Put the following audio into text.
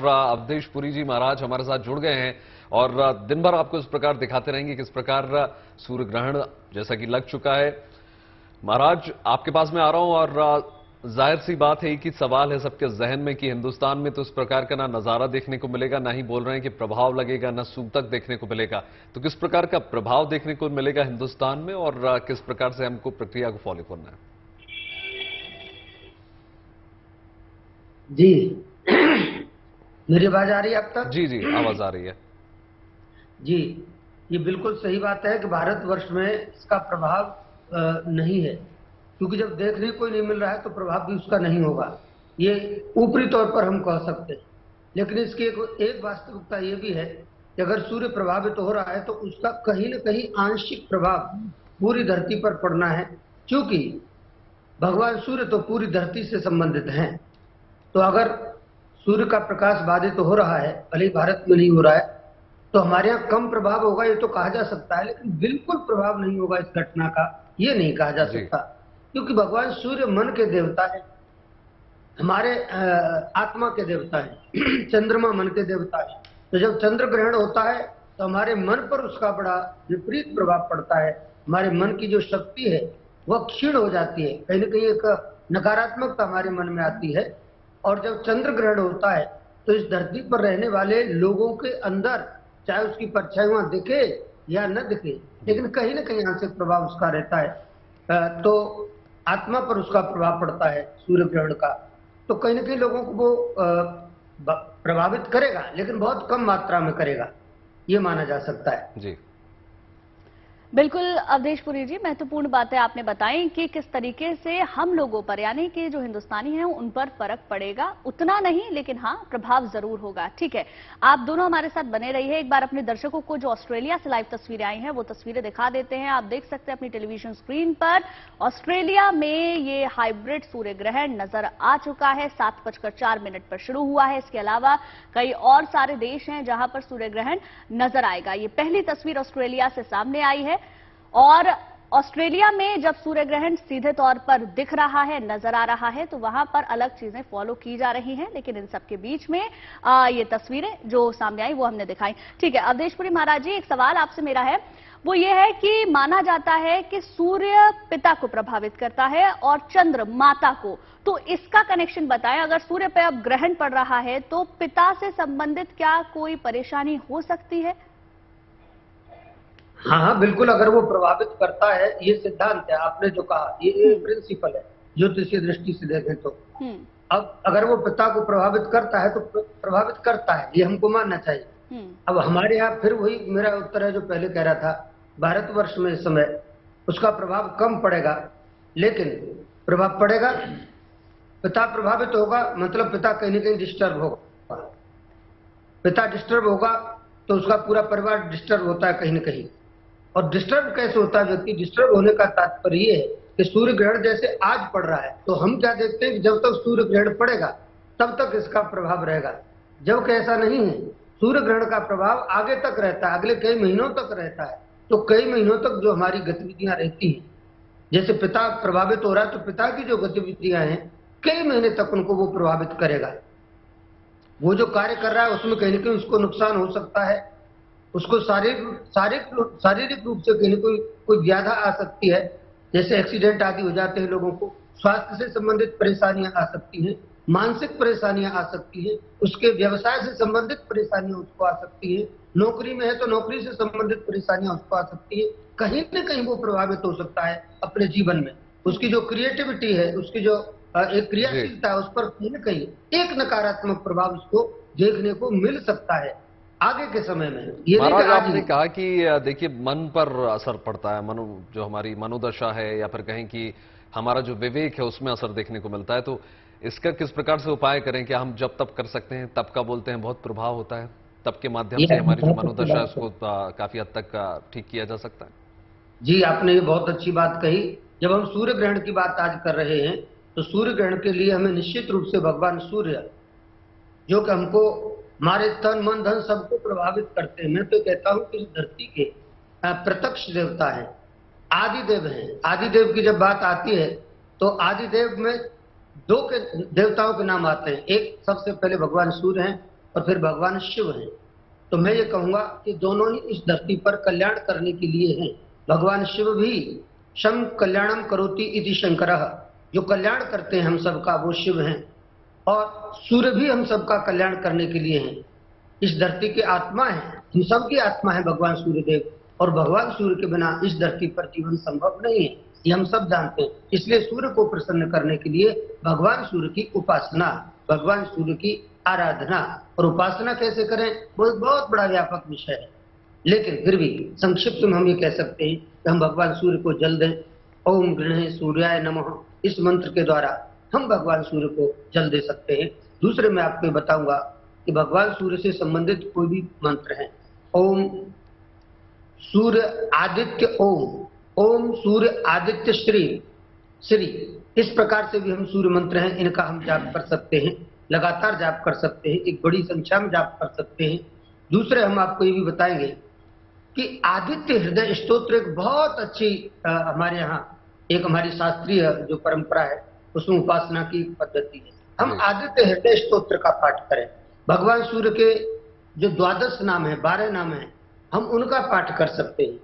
और अवधेश पुरी जी महाराज हमारे साथ जुड़ गए हैं और दिन भर आपको इस प्रकार दिखाते रहेंगे किस प्रकार सूर्य ग्रहण जैसा कि लग चुका है। महाराज आपके पास मैं आ रहा हूं और जाहिर सी बात है कि सवाल है सबके जहन में कि हिंदुस्तान में तो इस प्रकार का ना नजारा देखने को मिलेगा, ना ही बोल रहे हैं कि प्रभाव लगेगा, ना सूतक देखने को मिलेगा। तो किस प्रकार का प्रभाव देखने को मिलेगा हिंदुस्तान में और किस प्रकार से हमको प्रक्रिया को फॉलो करना है? जी मेरी आवाज आ रही है अब तक? जी जी, आवाज आ रही है। जी, ये बिल्कुल सही बात है कि भारतवर्ष में इसका प्रभाव नहीं है, क्योंकि जब देखने को नहीं मिल रहा है तो प्रभाव भी उसका नहीं होगा, ये ऊपरी तौर पर हम कह सकते हैं। लेकिन इसकी एक वास्तविकता ये भी है कि अगर सूर्य प्रभावित हो रहा है तो उसका कहीं न कहीं आंशिक प्रभाव पूरी धरती पर पड़ना है, क्योंकि भगवान सूर्य तो पूरी धरती से संबंधित हैं। तो अगर सूर्य का प्रकाश बाधित हो रहा है, भले ही भारत में नहीं हो रहा है, तो हमारे यहाँ कम प्रभाव होगा ये तो कहा जा सकता है, लेकिन बिल्कुल प्रभाव नहीं होगा इस घटना का, ये नहीं कहा जा सकता, क्योंकि भगवान सूर्य मन के देवता है, हमारे आत्मा के देवता है, चंद्रमा मन के देवता है। तो जब चंद्र ग्रहण होता है तो हमारे मन पर उसका बड़ा विपरीत प्रभाव पड़ता है, हमारे मन की जो शक्ति है वह क्षीण हो जाती है, कहीं ना कहीं एक नकारात्मकता हमारे मन में आती है। और जब चंद्र ग्रहण होता है तो इस धरती पर रहने वाले लोगों के अंदर, चाहे उसकी परछाई वहां दिखे या न दिखे, लेकिन कहीं ना कहीं आंशिक प्रभाव उसका रहता है। तो आत्मा पर उसका प्रभाव पड़ता है सूर्य ग्रहण का, तो कहीं ना कहीं लोगों को वो प्रभावित करेगा, लेकिन बहुत कम मात्रा में करेगा, ये माना जा सकता है। जी बिल्कुल अवधेश पुरी जी, महत्वपूर्ण बातें आपने बताई कि किस तरीके से हम लोगों पर, यानी कि जो हिंदुस्तानी हैं उन पर फर्क पड़ेगा, उतना नहीं लेकिन हाँ प्रभाव जरूर होगा। ठीक है, आप दोनों हमारे साथ बने रहिए। एक बार अपने दर्शकों को जो ऑस्ट्रेलिया से लाइव तस्वीरें आई हैं वो तस्वीरें दिखा देते हैं। आप देख सकते हैं अपनी टेलीविजन स्क्रीन पर, ऑस्ट्रेलिया में ये हाइब्रिड सूर्य ग्रहण नजर आ चुका है। 7:04 पर शुरू हुआ है। इसके अलावा कई और सारे देश हैं जहां पर सूर्य ग्रहण नजर आएगा। ये पहली तस्वीर ऑस्ट्रेलिया से सामने आई है और ऑस्ट्रेलिया में जब सूर्य ग्रहण सीधे तौर पर दिख रहा है, नजर आ रहा है, तो वहां पर अलग चीजें फॉलो की जा रही हैं, लेकिन इन सबके बीच में ये तस्वीरें जो सामने आई वो हमने दिखाई। ठीक है अवधेश पुरी महाराज जी, एक सवाल आपसे मेरा है, वो ये है कि माना जाता है कि सूर्य पिता को प्रभावित करता है और चंद्र माता को, तो इसका कनेक्शन बताएं। अगर सूर्य पे अब ग्रहण पड़ रहा है तो पिता से संबंधित क्या कोई परेशानी हो सकती है? हाँ बिल्कुल, अगर वो प्रभावित करता है, ये सिद्धांत है, आपने जो कहा ये प्रिंसिपल है ज्योतिषीय दृष्टि से देखें तो। अब अगर वो पिता को प्रभावित करता है तो प्रभावित करता है, ये हमको मानना चाहिए। अब हमारे यहाँ फिर वही मेरा उत्तर है जो पहले कह रहा था, भारतवर्ष में इस समय उसका प्रभाव कम पड़ेगा, लेकिन प्रभाव पड़ेगा। पिता प्रभावित होगा मतलब पिता कहीं ना कहीं डिस्टर्ब होगा, पिता डिस्टर्ब होगा तो उसका पूरा परिवार डिस्टर्ब होता है कहीं ना कहीं। और डिस्टर्ब कैसे होता है व्यक्ति? डिस्टर्ब होने का तात्पर्य ये है कि सूर्य ग्रहण जैसे आज पड़ रहा है, तो हम क्या देखते हैं कि जब तक सूर्य ग्रहण पड़ेगा तब तक इसका प्रभाव रहेगा, जबकि ऐसा नहीं है। सूर्य ग्रहण का प्रभाव आगे तक रहता है, अगले कई महीनों तक रहता है। तो कई महीनों तक जो हमारी गतिविधियां रहती हैं, जैसे पिता प्रभावित हो रहा है तो पिता की जो गतिविधियां हैं कई महीने तक उनको वो प्रभावित करेगा। वो जो कार्य कर रहा है उसमें कहीं ना कहीं उसको नुकसान हो सकता है, उसको शारीरिक रूप से कहीं कोई व्याधा आ सकती है, जैसे एक्सीडेंट आदि हो जाते हैं लोगों को, स्वास्थ्य से संबंधित परेशानियां आ सकती हैं, मानसिक परेशानियां आ सकती हैं, उसके व्यवसाय से संबंधित परेशानियां उसको आ सकती है, नौकरी में है तो नौकरी से संबंधित परेशानियां उसको आ सकती है, कहीं न कहीं वो प्रभावित हो सकता है अपने जीवन में। उसकी जो क्रिएटिविटी है, उसकी जो एक क्रियाशीलता है, उस पर कहीं न कहीं एक नकारात्मक प्रभाव उसको देखने को मिल सकता है आगे के समय में। ये महाराज आपने कहा कि देखिए मन पर असर पड़ता है, मनो जो हमारी मनोदशा है या फिर कहें कि हमारा जो विवेक है उसमें असर देखने को मिलता है, तो इसका किस प्रकार से उपाय करें? क्या हम जब तब कर सकते हैं, तब का बोलते हैं बहुत प्रभाव होता है, तब के माध्यम से हमारी जो मनोदशा है उसको काफी हद तक ठीक किया जा सकता है? जी, आपने ये बहुत अच्छी बात कही। जब हम सूर्य ग्रहण की बात आज कर रहे हैं तो सूर्य ग्रहण के लिए हमें निश्चित रूप से भगवान सूर्य, जो कि हमको हमारे तन मन धन सबको प्रभावित करते हैं, मैं तो कहता हूं कि इस धरती के प्रत्यक्ष देवता है, आदिदेव हैं। आदिदेव की जब बात आती है तो आदिदेव में दो के देवताओं के नाम आते हैं। एक सबसे पहले भगवान सूर्य हैं और फिर भगवान शिव हैं। तो मैं ये कहूंगा कि दोनों ही इस धरती पर कल्याण करने के लिए हैं। भगवान शिव भी शम कल्याणम करोति इति शंकरः, जो कल्याण करते हैं हम सबका वो शिव हैं। और सूर्य भी हम सबका कल्याण करने के लिए हैं। इस धरती की आत्मा है, हम सबकी आत्मा है भगवान सूर्यदेव, और भगवान सूर्य के बिना इस धरती पर जीवन संभव नहीं है, ये हम सब जानते हैं। इसलिए सूर्य को प्रसन्न करने के लिए भगवान सूर्य की उपासना, भगवान सूर्य की आराधना। और उपासना कैसे करें, वो एक बहुत बड़ा व्यापक विषय है, लेकिन फिर भी संक्षिप्त में हम ये कह सकते हैं कि हम भगवान सूर्य को जल दें। ओम गृणे सूर्याय नमः, इस मंत्र के द्वारा हम भगवान सूर्य को जल दे सकते हैं। दूसरे मैं आपको बताऊंगा कि भगवान सूर्य से संबंधित कोई भी मंत्र है, ओम सूर्य आदित्य ओम, ओम सूर्य आदित्य श्री श्री, इस प्रकार से भी हम सूर्य मंत्र हैं, इनका हम जाप कर सकते हैं, लगातार जाप कर सकते हैं, एक बड़ी संख्या में जाप कर सकते हैं। दूसरे हम आपको ये भी बताएंगे कि आदित्य हृदय स्तोत्र एक बहुत अच्छी हमारे यहाँ एक हमारी शास्त्रीय जो परंपरा है उसमें उपासना की पद्धति है। हम आदित्य हृदय स्तोत्र का पाठ करें। भगवान सूर्य के जो 12 नाम है, 12 नाम है, हम उनका पाठ कर सकते हैं।